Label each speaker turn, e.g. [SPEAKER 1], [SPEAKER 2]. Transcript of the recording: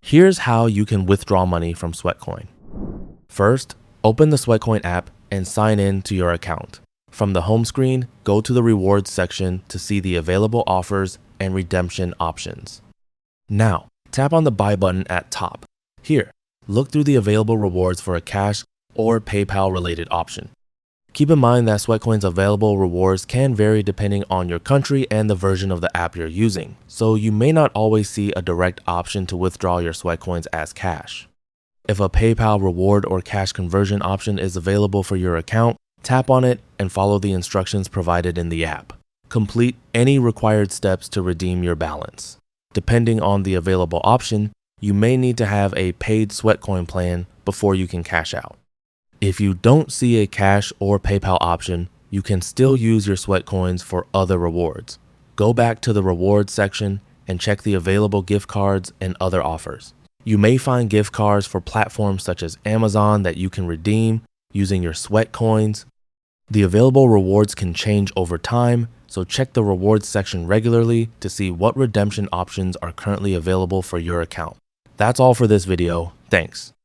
[SPEAKER 1] Here's how you can withdraw money from Sweatcoin. First, open the Sweatcoin app and sign in to your account. From the home screen, go to the rewards section to see the available offers and redemption options. Now, tap on the buy button at top. Here, look through the available rewards for a cash or PayPal related option. Keep in mind that Sweatcoin's available rewards can vary depending on your country and the version of the app you're using, so you may not always see a direct option to withdraw your Sweatcoins as cash. If a PayPal reward or cash conversion option is available for your account, tap on it and follow the instructions provided in the app. Complete any required steps to redeem your balance. Depending on the available option, you may need to have a paid Sweatcoin plan before you can cash out. If you don't see a cash or PayPal option, you can still use your Sweatcoins for other rewards. Go back to the rewards section and check the available gift cards and other offers. You may find gift cards for platforms such as Amazon that you can redeem using your Sweatcoins. The available rewards can change over time, so check the rewards section regularly to see what redemption options are currently available for your account. That's all for this video. Thanks.